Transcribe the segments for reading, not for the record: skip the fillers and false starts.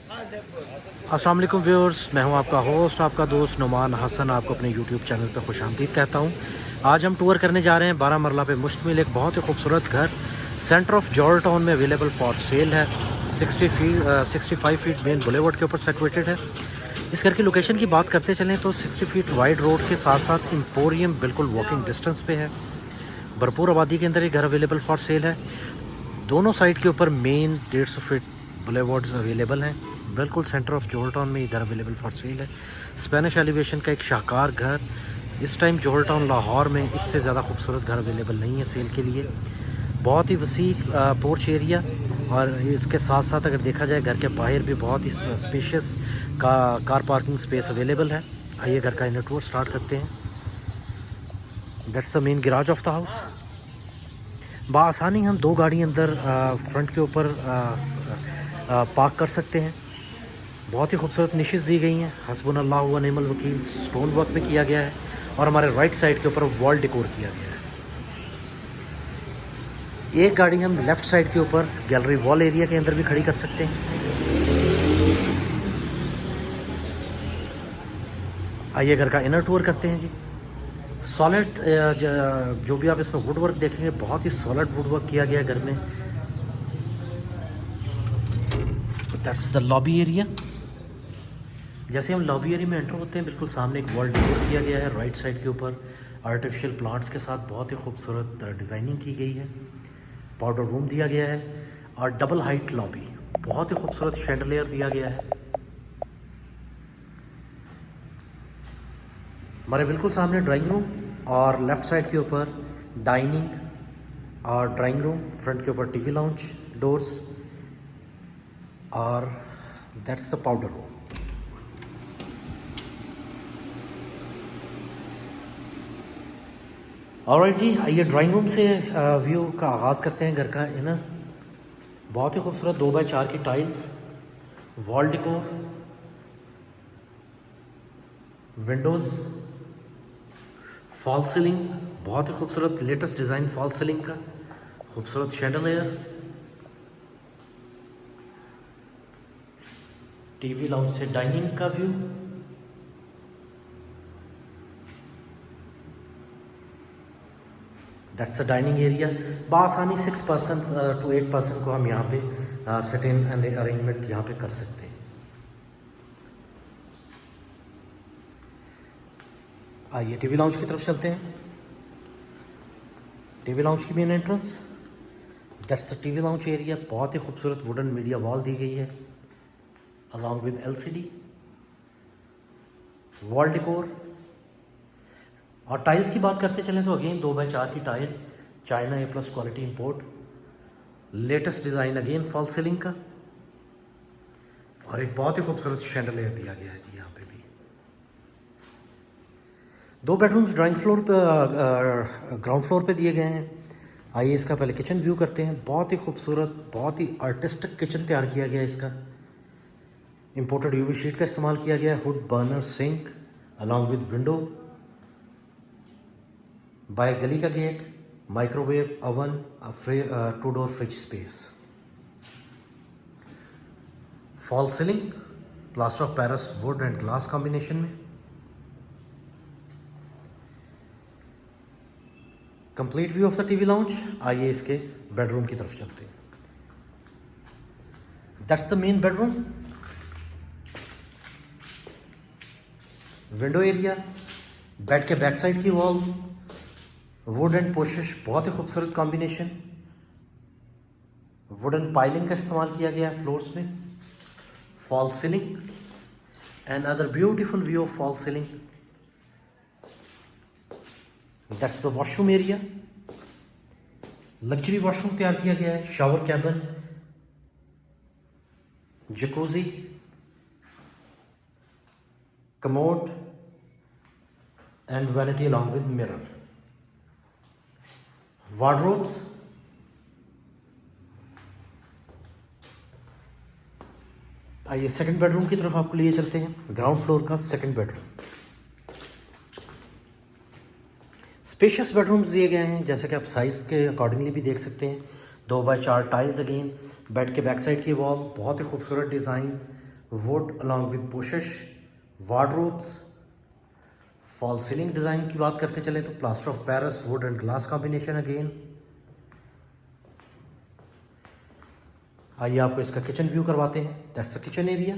अस्सलाम वालेकुम व्यूअर्स, मैं हूं आपका होस्ट, आपका दोस्त नुमान हसन। आपको अपने यूट्यूब चैनल पर खुशामदीद कहता हूं। आज हम टूर करने जा रहे हैं 12 मरला पे मुश्तमिल एक बहुत ही खूबसूरत घर सेंटर ऑफ जॉर्ज टाउन में अवेलेबल फॉर सेल है। 65 फीट मेन बुलेवर्ड के ऊपर सिचुएटेड है। इस घर की लोकेशन की बात करते चलें तो 60 फीट वाइड रोड के साथ साथ एम्पोरियम बिल्कुल वॉकिंग डिस्टेंस पे है। भरपूर आबादी के अंदर ये घर अवेलेबल फॉर सेल है। दोनों साइड के ऊपर मेन 150 फीट बुलेवार्ड्स अवेलेबल हैं। बिल्कुल सेंटर ऑफ जॉर्ज टाउन में ये घर अवेलेबल फॉर सेल है। स्पेनिश एलिवेशन का एक शाहकार घर। इस टाइम जॉर्ज टाउन लाहौर में इससे ज़्यादा खूबसूरत घर अवेलेबल नहीं है सेल के लिए। बहुत ही वसी पोर्च एरिया, और इसके साथ साथ अगर देखा जाए घर के बाहर भी बहुत ही spacious car parking space available है। आइए घर का इनर टूर स्टार्ट करते हैं। That's the main garage of the house. बआसानी हम दो गाड़ी अंदर फ्रंट के ऊपर पार्क कर सकते हैं। बहुत ही खूबसूरत निशेज़ दी गई हैं। हस्बुनल्लाह व निअमल वकील स्टोन वर्क में किया गया है, और हमारे राइट साइड के ऊपर वॉल डेकोर किया गया है। एक गाड़ी हम लेफ़्ट साइड के ऊपर गैलरी वॉल एरिया के अंदर भी खड़ी कर सकते हैं। आइए घर का इनर टूर करते हैं जी। सॉलिड जो भी आप इसमें वुड वर्क देखेंगे, बहुत ही सॉलिड वुड वर्क किया गया है घर में। That's the lobby area. जैसे हम लॉबी एरिया में एंटर होते हैं, बिल्कुल सामने एक वॉल डेकोर किया गया है। राइट साइड के ऊपर आर्टिफिशियल प्लांट्स के साथ बहुत ही खूबसूरत डिज़ाइनिंग की गई है। पाउडर रूम दिया गया है, और डबल हाइट लॉबी, बहुत ही खूबसूरत शैंडलियर दिया गया है। हमारे बिल्कुल सामने ड्राइंग रूम, और लेफ़्ट साइड के ऊपर डाइनिंग और ड्राइंग रूम। फ्रंट के ऊपर टीवी लाउंज डोर्स, और that's the powder room. Alright जी, आइए ड्राइंग रूम से व्यू का आगाज़ करते हैं। घर का इनर बहुत ही खूबसूरत 2x4 की tiles, wall decor, windows, fall ceiling, बहुत ही खूबसूरत लेटेस्ट डिज़ाइन फॉल सीलिंग का, खूबसूरत शैंडलियर, टीवी लाउंज से डाइनिंग का view. That's a dining area. बआसानी 6 पर्सन टू 8 पर्सन को हम यहाँ पे सिटिंग एंड अरेंजमेंट यहाँ पे कर सकते हैं। आइए टीवी लाउंज की तरफ चलते हैं। टीवी लाउंज की main entrance, that's the TV lounge area. बहुत ही खूबसूरत वुडन मीडिया वॉल दी गई है, along with LCD, wall decor. और टाइल्स की बात करते चलें तो अगेन 2x4 की tile, China A+ quality import, latest design again fall ceiling का, और एक बहुत ही खूबसूरत शैंडलियर दिया गया है जी यहाँ पे भी। 2 बेडरूम्स ड्राइंग फ्लोर पे ग्राउंड फ्लोर पे दिए गए हैं। आइए इसका पहले किचन व्यू करते हैं। बहुत ही खूबसूरत, बहुत ही आर्टिस्टिक किचन तैयार किया गया है। इसका इंपोर्टेड यूवी शीट का इस्तेमाल किया गया है। Hood burner sink along with window, बाहर गली का gate, microwave oven, 2 door fridge space, fall ceiling plaster of Paris wood and glass combination में। Complete view of the TV lounge. आइए इसके बेडरूम की तरफ चलते हैं। That's the main bedroom. Window area, bed के बैक साइड की wall, wood and पोशिश, बहुत ही खूबसूरत कॉम्बिनेशन। वुडन पाइलिंग का इस्तेमाल किया गया है फ्लोर्स में। Fall ceiling and other beautiful view of fall ceiling. That's the washroom area. Luxury washroom तैयार किया गया है। Shower cabin, jacuzzi, commode and vanity along with mirror, wardrobes. आइए सेकंड बेडरूम की तरफ आपको लिए चलते हैं। ग्राउंड फ्लोर का सेकंड बेडरूम। स्पेशियस बेडरूम्स दिए गए हैं, जैसे कि आप साइज़ के अकॉर्डिंगली भी देख सकते हैं। 2x4 tiles again. बेड के बैक साइड की वॉल, बहुत ही खूबसूरत design, wood along with bushes, wardrobes. Fall ceiling design की बात करते चले तो plaster of Paris, wood and glass combination again. आइए आपको इसका किचन व्यू करवाते हैं। That's the kitchen area,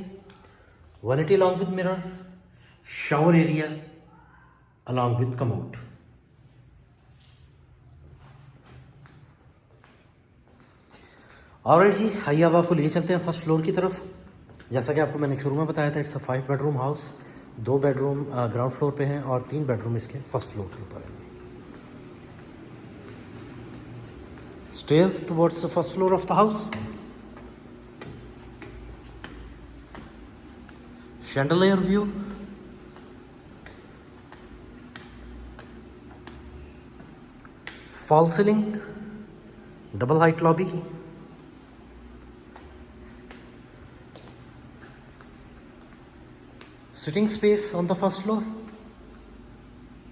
vanity along with mirror, shower area along with commode. Alright जी, आइए अब आपको लिए चलते हैं फर्स्ट फ्लोर की तरफ। जैसा कि आपको मैंने शुरू में बताया था, it's a 5 bedroom house. 2 bedroom ground floor पे हैं और 3 बेडरूम इसके फर्स्ट फ्लोर के ऊपर हैं। Stairs towards the first floor of the house. Chandelier view, fall ceiling, double height lobby, sitting space on the first floor,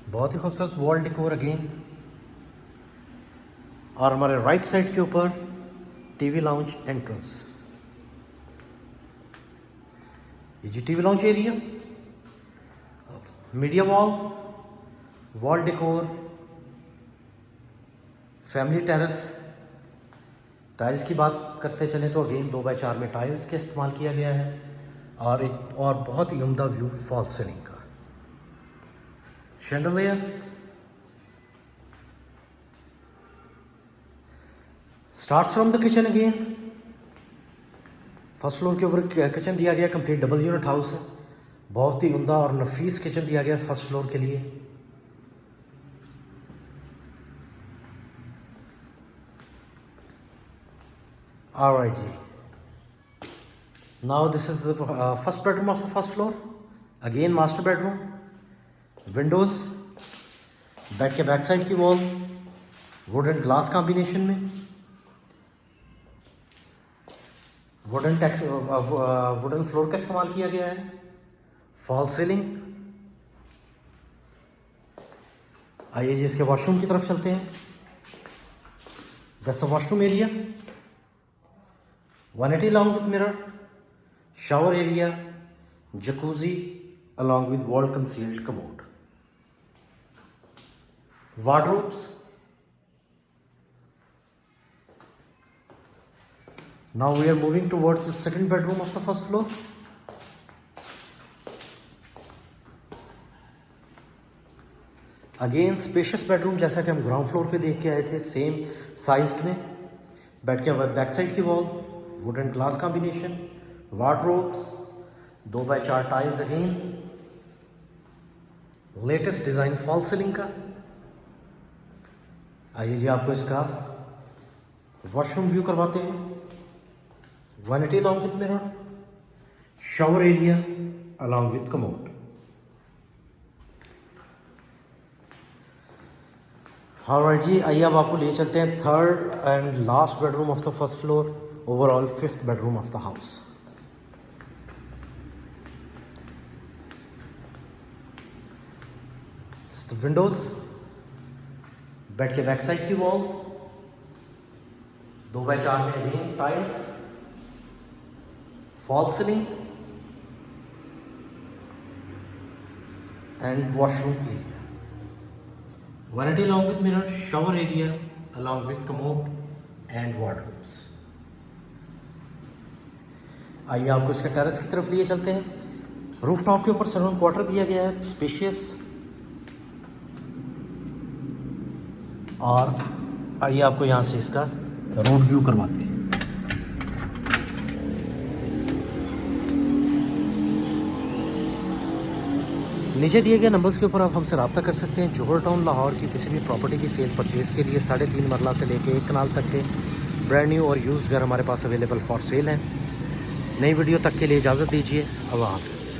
बहुत ही खूबसूरत वॉल डेकोर अगेन। और हमारे राइट साइड के ऊपर टीवी लाउंज एंट्रेंस। ये जी TV lounge area, media wall decor, family terrace. Tiles की बात करते चलें तो अगेन 2x4 में टाइल्स का इस्तेमाल किया गया है और एक और बहुत ही उम्दा व्यू फॉल सीलिंग का। Chandelier, starts from the kitchen again. First floor के ऊपर किचन दिया गया, कंप्लीट डबल यूनिट हाउस है। बहुत ही उम्दा और नफीस किचन दिया गया फर्स्ट फ्लोर के लिए। ऑलराइट जी, now this is the first bedroom of the first floor. Again master bedroom, windows, bed के बैक साइड की wall wood and glass combination में, वुडन फ्लोर का इस्तेमाल किया गया है। False ceiling. आइए जी इसके वॉशरूम की तरफ चलते हैं। That's the washroom area, vanity along with mirror, shower area, jacuzzi along with wall concealed commode, wardrobes. Now we are moving towards the second bedroom of the first floor. Again spacious bedroom, जैसा कि हम ground floor पे देख के आए थे, same sized में। Bed के बैक साइड की wall wood and glass combination, wardrobes, 2x4 tiles again, latest design fall ceiling का। आइए जी आपको इसका वॉशरूम व्यू करवाते हैं। Vanity along with mirror, shower area along with commode. Alright जी, आइए अब आपको ले चलते हैं third and last bedroom of the first floor, overall 5th bedroom of the house. Windows, bed के बैक साइड की वॉल 2x4 में again tiles, fall ceiling and washroom area, vanity along with mirror, shower area along with commode and wardrobes. आइए आपको इसके terrace की तरफ लिए चलते हैं। रूफ टॉप के ऊपर सर्वेंट क्वार्टर दिया गया है, स्पेशियस। और आइए आपको यहाँ से इसका रोड व्यू करवाते हैं। नीचे दिए गए नंबर्स के ऊपर आप हमसे रब्ता कर सकते हैं। जोहर टाउन लाहौर की किसी भी प्रॉपर्टी की सेल परचेज़ के लिए 3.5 मरला से लेके 1 कनाल तक के ब्रांड न्यू और यूज्ड घर हमारे पास अवेलेबल फॉर सेल हैं। नई वीडियो तक के लिए इजाज़त दीजिए। अल्लाह हाफ़िज़।